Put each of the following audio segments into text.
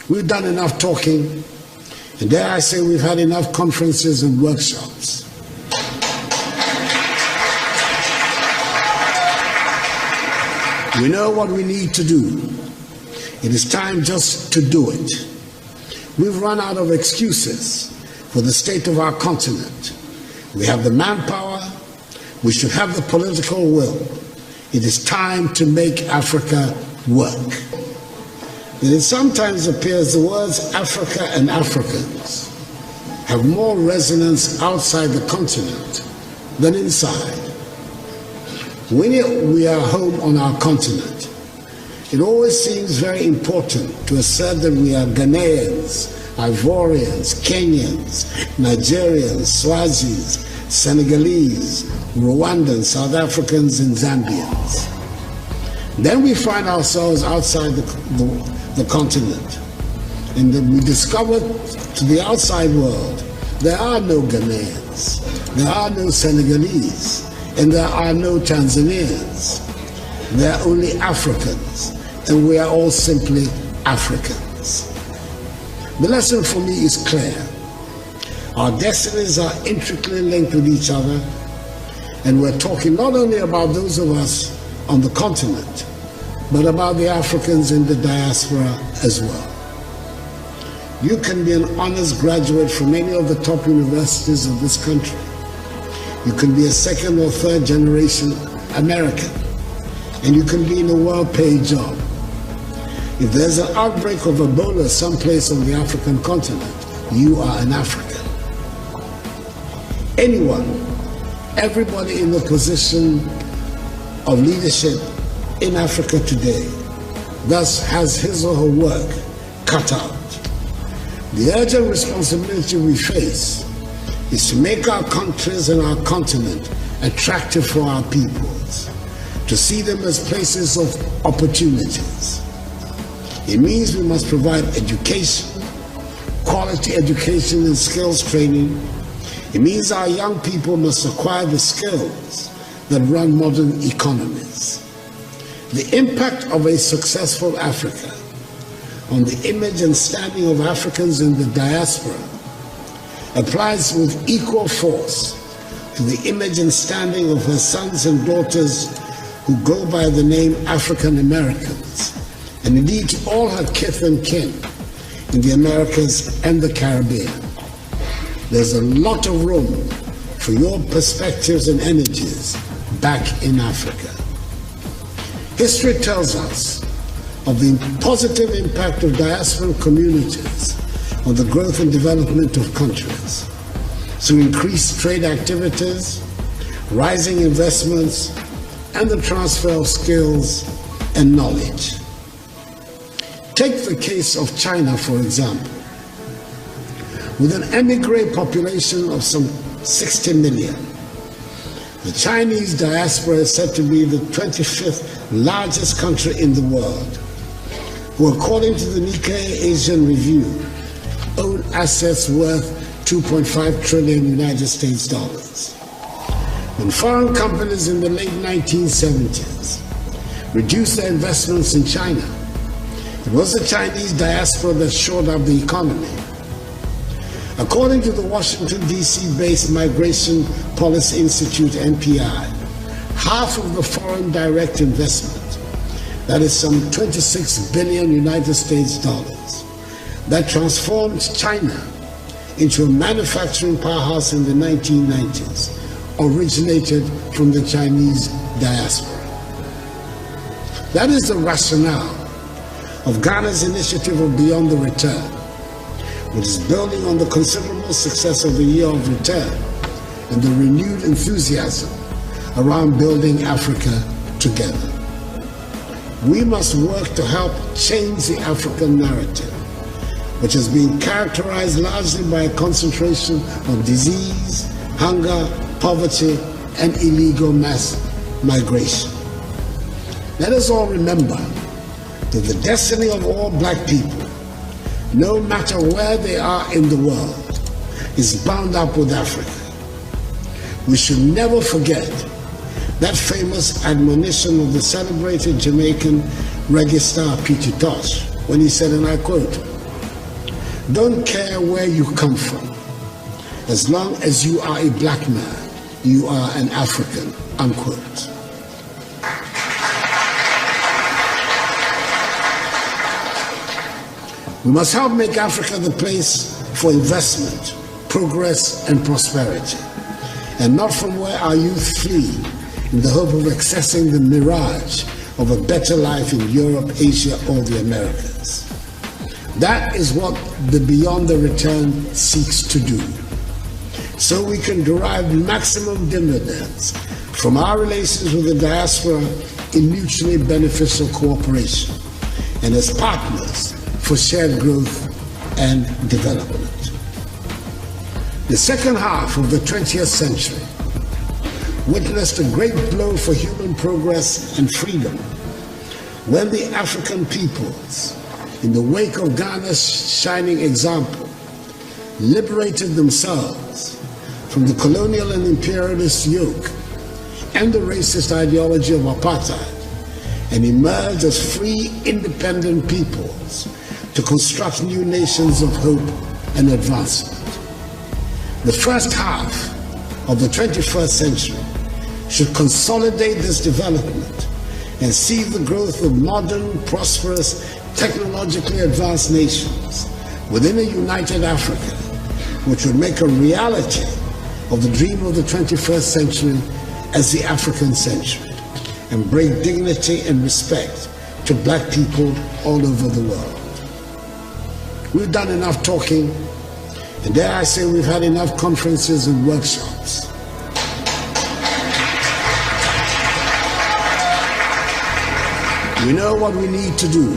We've done enough talking, and dare I say we've had enough conferences and workshops. We know what we need to do. It is time just to do it. We've run out of excuses for the state of our continent. We have the manpower. We should have the political will. It is time to make Africa work. And it sometimes appears the words Africa and Africans have more resonance outside the continent than inside. When we are home on our continent, it always seems very important to assert that we are Ghanaians, Ivorians, Kenyans, Nigerians, Swazis, Senegalese, Rwandans, South Africans, and Zambians. Then we find ourselves outside the continent, and then we discover to the outside world there are no Ghanaians, there are no Senegalese, and there are no Tanzanians. There are only Africans, and we are all simply Africans. The lesson for me is clear. Our destinies are intricately linked with each other, and we're talking not only about those of us on the continent, but about the Africans in the diaspora as well. You can be an honors graduate from any of the top universities of this country. You can be a second or third generation American, and you can be in a well-paid job. If there's an outbreak of Ebola someplace on the African continent, you are an African. Anyone, everybody in the position of leadership in Africa today thus has his or her work cut out. The urgent responsibility we face is to make our countries and our continent attractive for our peoples, to see them as places of opportunities. It means we must provide education, quality education and skills training. It means our young people must acquire the skills that run modern economies. The impact of a successful Africa on the image and standing of Africans in the diaspora applies with equal force to the image and standing of her sons and daughters who go by the name African Americans, and indeed to all her kith and kin in the Americas and the Caribbean. There's a lot of room for your perspectives and energies back in Africa. History tells us of the positive impact of diaspora communities on the growth and development of countries through increased trade activities, rising investments, and the transfer of skills and knowledge. Take the case of China, for example. With an emigre population of some 60 million, the Chinese diaspora is said to be the 25th largest country in the world, who, according to the Nikkei Asian Review, own assets worth 2.5 trillion United States dollars. When foreign companies in the late 1970s reduced their investments in China, it was the Chinese diaspora that shored up the economy. According to the Washington, D.C.-based Migration Policy Institute, MPI, half of the foreign direct investment, that is some 26 billion United States dollars, that transformed China into a manufacturing powerhouse in the 1990s, originated from the Chinese diaspora. That is the rationale of Ghana's initiative of Beyond the Return, which is building on the considerable success of the Year of Return and the renewed enthusiasm around building Africa together. We must work to help change the African narrative, which has been characterized largely by a concentration on disease, hunger, poverty, and illegal mass migration. Let us all remember that the destiny of all black people, no matter where they are in the world, is bound up with Africa. We should never forget that famous admonition of the celebrated Jamaican reggae star Peter Tosh, when he said, and I quote, don't care where you come from. As long as you are a black man, you are an African, unquote. We must help make Africa the place for investment, progress, and prosperity, and not from where our youth flee in the hope of accessing the mirage of a better life in Europe, Asia, or the Americas. That is what the Beyond the Return seeks to do, so we can derive maximum dividends from our relations with the diaspora in mutually beneficial cooperation and as partners for shared growth and development. The second half of the 20th century witnessed a great blow for human progress and freedom when the African peoples, in the wake of Ghana's shining example, liberated themselves from the colonial and imperialist yoke and the racist ideology of apartheid and emerged as free, independent peoples to construct new nations of hope and advancement. The first half of the 21st century should consolidate this development and see the growth of modern, prosperous, technologically advanced nations within a united Africa, which would make a reality of the dream of the 21st century as the African century and bring dignity and respect to black people all over the world. We've done enough talking, and dare I say we've had enough conferences and workshops. We know what we need to do.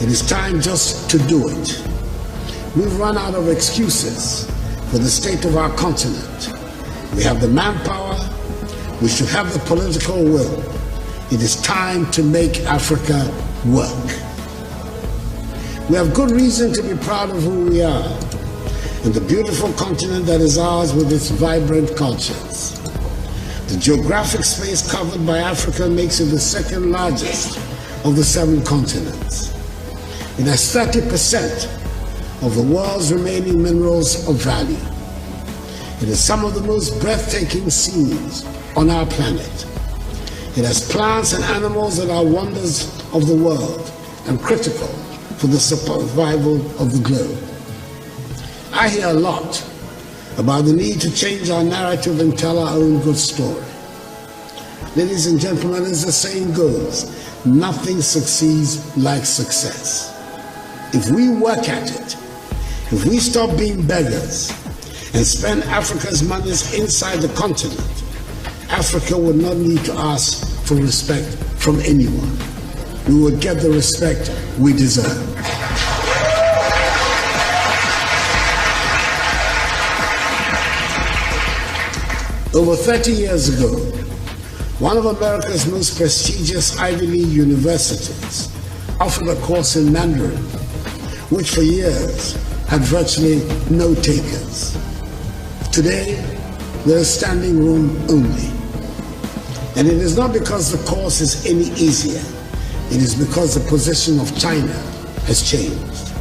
It is time just to do it. We've run out of excuses for the state of our continent. We have the manpower, we should have the political will. It is time to make Africa work. We have good reason to be proud of who we are and the beautiful continent that is ours with its vibrant cultures. The geographic space covered by Africa makes it the second largest of the 7 continents. It has 30% of the world's remaining minerals of value. It has some of the most breathtaking scenes on our planet. It has plants and animals that are wonders of the world and critical for the survival of the globe. I hear a lot about the need to change our narrative and tell our own good story. Ladies and gentlemen, as the saying goes, nothing succeeds like success. If we work at it, if we stop being beggars and spend Africa's monies inside the continent, Africa would not need to ask for respect from anyone. We would get the respect we deserve. Over 30 years ago, one of America's most prestigious Ivy League universities offered a course in Mandarin, which for years had virtually no takers. Today, there is standing room only. And it is not because the course is any easier. It is because the position of China has changed.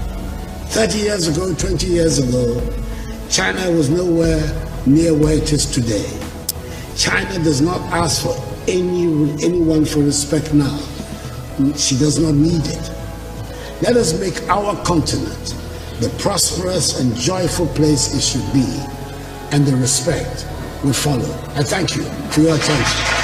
30 years ago, 20 years ago, China was nowhere near where it is today. China does not ask for anyone for respect now. She does not need it. Let us make our continent the prosperous and joyful place it should be, and the respect will follow. I thank you for your attention.